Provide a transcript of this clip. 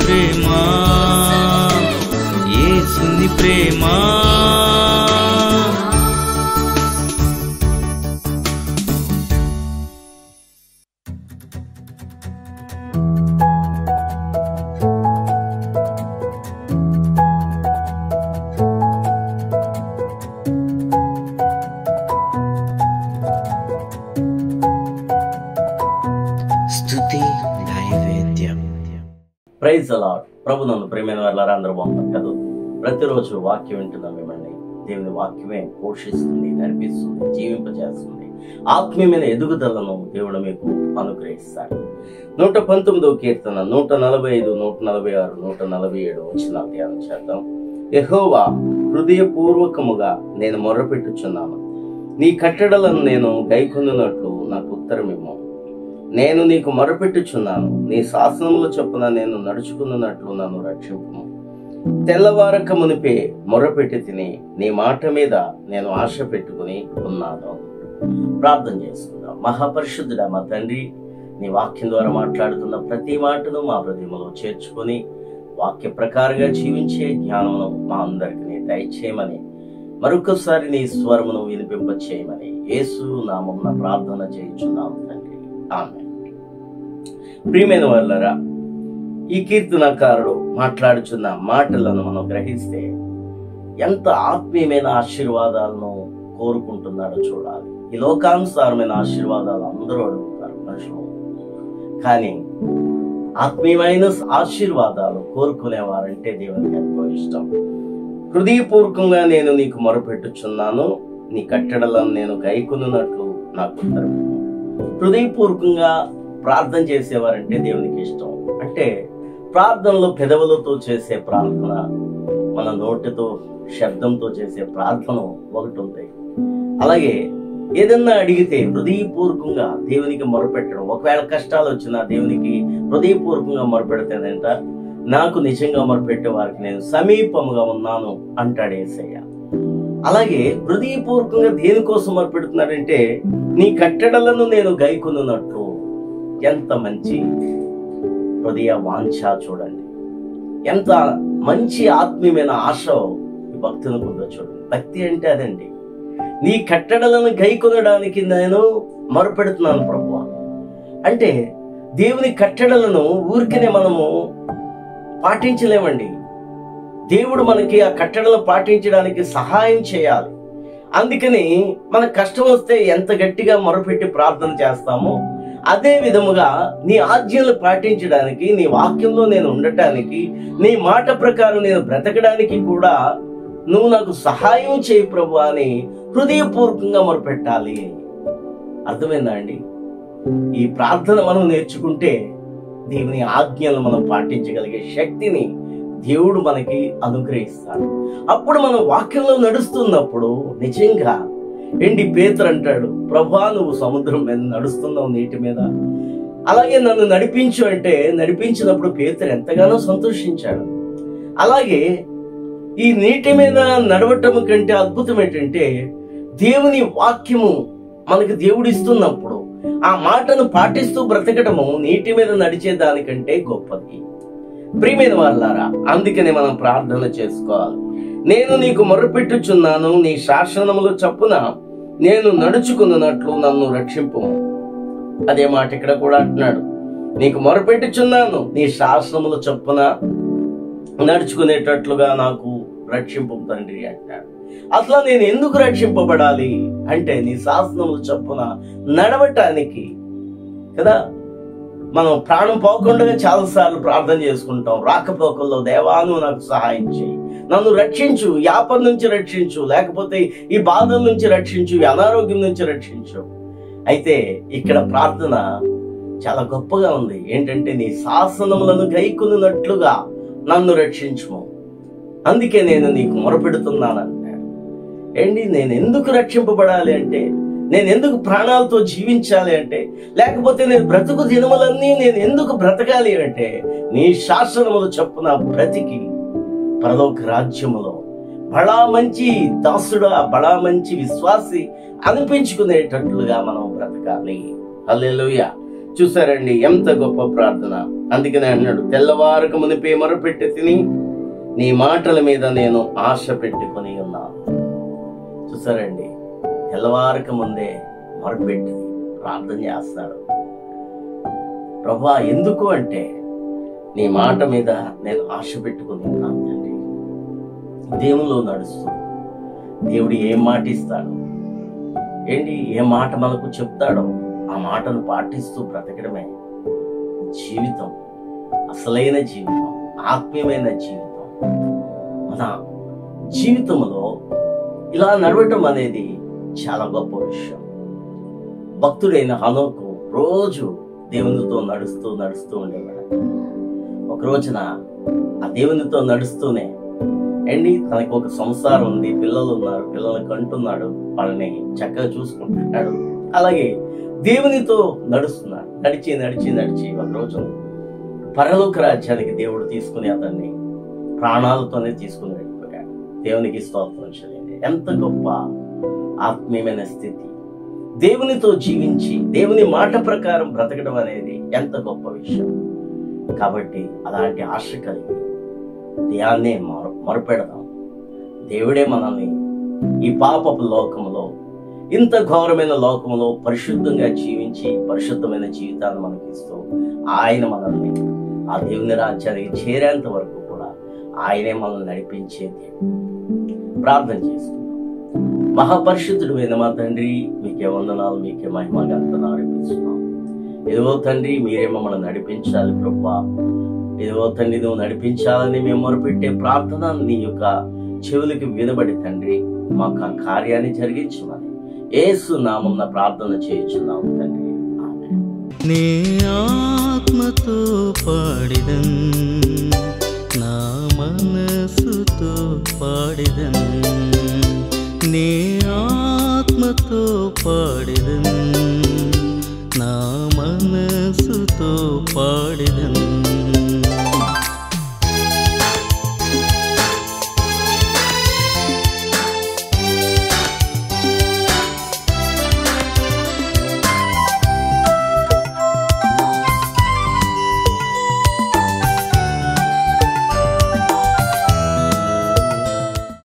ప్రేమ, యేసుని ప్రేమ. స్తుతి నైవేద్యం. Praise the lord. ప్రభు నందు ప్రియమైన వారులారా, అందరూ బాగున్నారు కదా? ప్రతిరోజు వాక్యం వింటున్న మిమ్మల్ని దేవుని వాక్యమే పోషిస్తుంది, నడిపిస్తుంది, జీవింపజేస్తుంది. ఆత్మీయమైన ఎదుగుదలను దేవుడు మీకు అనుగ్రహిస్తాడు. 119వ కీర్తన 145, 146, 147 వచ్చిన ధ్యానం చేద్దాం. యెహోవా, హృదయపూర్వకముగా నేను మొర్రపెట్టుచున్నాను, నీ కట్టడలను నేను గైకొనున్నట్లు నాకు ఉత్తరమిమ్ము. నేను నీకు మొరపెట్టుచున్నాను, నీ శాసనముల చొప్పున నేను నడుచుకున్నట్లు నన్ను రక్షింపుము. తెల్లవారక మునిపే మొరపెట్టి తిని నీ మాట మీద నేను ఆశ పెట్టుకుని ఉన్నాను. ప్రార్థన చేసుకుందాం. మహాపరిశుద్ధుడా మా తండ్రి, నీ వాక్యం ద్వారా మాట్లాడుతున్న ప్రతి మాటను మా హృదయంలో చేర్చుకొని వాక్య ప్రకారంగా జీవించే జ్ఞానమును మా అందరికి దయచేయమని, మరొకసారి నీ స్వరమును వినిపింప చేయమని యేసు నామమున ప్రార్థన చేయుచున్నాము తండ్రి. ఆమేన్. ప్రియమైన వారులారా, ఈ కీర్తనకారుడు మాట్లాడుచున్న మాటలను మనం గ్రహిస్తే ఎంత ఆత్మీయమైన ఆశీర్వాదాలను కోరుకుంటున్నాడో చూడాలి. ఈ లోకానుసారమైన ఆశీర్వాదాలు అందరూ అడుగుతారు మనుషులు, కానీ ఆత్మీయమైన ఆశీర్వాదాలు కోరుకునేవారంటే దేవునికి ఎంతో ఇష్టం. హృదయపూర్వకంగా నేను నీకు మొరపెట్టుచున్నాను, నీ కట్టడలను నేను గైకొనున్నట్లు నాకు ఉత్తరం. హృదయపూర్వకంగా ప్రార్థన చేసేవారంటే దేవునికి ఇష్టం. అంటే ప్రార్థనలో పెదవులతో చేసే ప్రార్థన, మన నోటితో శబ్దంతో చేసే ప్రార్థన ఒకటి ఉంది. అలాగే ఏదన్నా అడిగితే హృదయపూర్వకంగా దేవునికి మొరపెట్టడం. ఒకవేళ కష్టాలు వచ్చినా దేవునికి హృదయపూర్వకంగా మొరపెడితేనంట, నాకు నిజంగా మొరపెట్టే వారికి నేను సమీపముగా ఉన్నాను అంటాడు యేసయ్య. అలాగే హృదయపూర్వకంగా దేనికోసం మొరపెడుతున్నాడంటే, నీ కట్టడలను నేను గైకొనున్నట్లు. ఎంత మంచి హృదయ వాంఛ చూడండి, ఎంత మంచి ఆత్మీయమైన ఆశ ఈ భక్తునికి ఉందో చూడండి. భక్తి అంటే అదండి, నీ కట్టడలను గైకొనడానికి నేను మొరపెడుతున్నాను ప్రభువా. అంటే దేవుని కట్టడలను ఊరికనే మనము పాటించలేమండి. దేవుడు మనకి ఆ కట్టడలు పాటించడానికి సహాయం చేయాలి. అందుకని మన కష్టం వస్తే ఎంత గట్టిగా మొరపెట్టి ప్రార్థన చేస్తామో, అదే విధముగా నీ ఆజ్ఞలు పాటించడానికి, నీ వాక్యంలో నేను ఉండటానికి, నీ మాట ప్రకారం నేను బ్రతకడానికి కూడా నువ్వు నాకు సహాయం చేయి ప్రభు అని హృదయపూర్వకంగా మొరపెట్టాలి. అర్థమైందా అండి? ఈ ప్రార్థన మనం నేర్చుకుంటే దేవుని ఆజ్ఞలు మనం పాటించగలిగే శక్తిని దేవుడు మనకి అనుగ్రహిస్తాడు. అప్పుడు మనం వాక్యంలో నడుస్తున్నప్పుడు నిజంగా ఏంటి పేతురు అంటాడు, ప్రభా నువ్వు సముద్రం మీద నడుస్తున్నావు, నీటి మీద, అలాగే నన్ను నడిపించు అంటే నడిపించినప్పుడు పేతురు ఎంతగానో సంతోషించాడు. అలాగే ఈ నీటి మీద నడవటం కంటే అద్భుతం ఏంటంటే, దేవుని వాక్యము మనకు దేవుడు ఇస్తున్నప్పుడు ఆ మాటను పాటిస్తూ బ్రతకటము నీటి మీద నడిచే దానికంటే గొప్పది. ప్రియమైన వారులారా, అందుకనే మనం ప్రార్థన చేసుకోవాలి. నేను నీకు మొరపెట్టుచున్నాను, నీ శాసనముల చొప్పున నేను నడుచుకున్నట్లు నన్ను రక్షింపు. అదే మాట ఇక్కడ కూడా అంటున్నాడు, నీకు మొరపెట్టుచున్నాను, నీ శాసనముల చొప్పున నడుచుకునేటట్లుగా నాకు రక్షింపు తండ్రి అంటాడు. అసలు నేను ఎందుకు రక్షింపబడాలి అంటే, నీ శాసనముల చొప్పున నడవటానికి కదా. మనం ప్రాణం పోకుండా చాలా సార్లు ప్రార్థన చేసుకుంటాం, రాకపోకల్లో దేవా నువ్వు నాకు సహాయం చేయి, నన్ను రక్షించు, ఈ ఆపద నుంచి రక్షించు, లేకపోతే ఈ బాధల నుంచి రక్షించు, ఈ అనారోగ్యం నుంచి రక్షించు. అయితే ఇక్కడ ప్రార్థన చాలా గొప్పగా ఉంది. ఏంటంటే, నీ శాసనములను గైకొనున్నట్లుగా నన్ను రక్షించుము, అందుకే నేను నీకు మొరపెడుతున్నాను అన్నాడు. ఏంటి, నేను ఎందుకు రక్షింపబడాలి అంటే, నేను ఎందుకు ప్రాణాలతో జీవించాలి అంటే, లేకపోతే నేను బ్రతుకు దినములన్నీ నేను ఎందుకు బ్రతకాలి అంటే, నీ శాసనములు చొప్పున బ్రతికి పరలోక రాజ్యములో బడా మంచి దాసుడా, బడా మంచి విశ్వాసి అనిపించుకునేటట్లుగా మనం బ్రతకాలి. హల్లెలూయా. చూసారండి ఎంత గొప్ప ప్రార్థన. అందుకనే అన్నాడు, తెల్లవారక మునిపే మొరపెట్టి తిని నీ మాటల మీద నేను ఆశ పెట్టుకొని ఉన్నాను. చూసారండి, తెల్లవారక ముందే మొరపెట్టి ప్రార్థన చేస్తాడు. ప్రభువా ఎందుకు అంటే నీ మాట మీద నేను ఆశ పెట్టుకుని ఉన్నాను తండ్రి. దేవునిలో నడుస్తూ దేవుడు ఏం మాట ఇస్తాడు, ఏ మాట మనకు చెప్తాడో ఆ మాటను పాటిస్తూ బ్రతకడమే జీవితం, అసలైన జీవితం, ఆత్మీయమైన జీవితం. మన జీవితంలో ఇలా నడవటం అనేది చాలా గొప్ప విషయం. భక్తుడైన హనోకు రోజు దేవునితో నడుస్తూ ఉండేవాడు. ఒక రోజున ఆ దేవునితో నడుస్తూనే తనకు ఒక సంసారం ఉంది, పిల్లలు ఉన్నారు, పిల్లల్ని కంటున్నాడు, వాళ్ళని చక్కగా చూసుకుంటున్నాడు. అలాగే దేవునితో నడుస్తున్నాడు. నడిచి ఒక రోజు పరలోక రాజ్యానికి దేవుడు తీసుకుని అతన్ని ప్రాణాలతోనే తీసుకుని వెళ్ళిపోయాడు. దేవునికి స్తోత్రం చెల్లింది. ఎంత గొప్ప ఆత్మీయమైన స్థితి. దేవునితో జీవించి దేవుని మాట ప్రకారం బ్రతకడం అనేది ఎంత గొప్ప విషయం. కాబట్టి అలాంటి ఆశ కలిగి దేయాన్నే మొరపెడదాం. దేవుడే మనల్ని ఈ పాపపు లోకంలో, ఇంత ఘోరమైన లోకంలో పరిశుద్ధంగా జీవించి పరిశుద్ధమైన జీవితాన్ని మనకి ఇస్తూ ఆయన మనల్ని ఆ దేవుని రాజ్యానికి చేరేంత వరకు కూడా ఆయనే మనల్ని నడిపించే దేవుడు. ప్రార్థన చేసుకుందాం. మహాపరిశుద్ధుడు అయిన మా తండ్రి, మీకే వందనాలు, మీకే మహిమ ఘనతలు అర్పిస్తున్నాం. ఏదో తండ్రి మీరే మమ్మల్ని నడిపించాలి ప్రభువా. ఏదో తండ్రి నువ్వు నడిపించాలని మేము మొరపెట్టే ప్రార్థన నీ యొక్క చెవులకి వినబడి తండ్రి మాకు ఆ కార్యాన్ని జరిగించమని యేసు నామమున ప్రార్థన చేయుచున్నాము తండ్రి. ఆమేన్. నీ ఆత్మతో పాడిదన్, నా మనసుతో పాడిదన్, నీ ఆత్మతో పాడిదన్, నా మనసుతో పాడిదన్.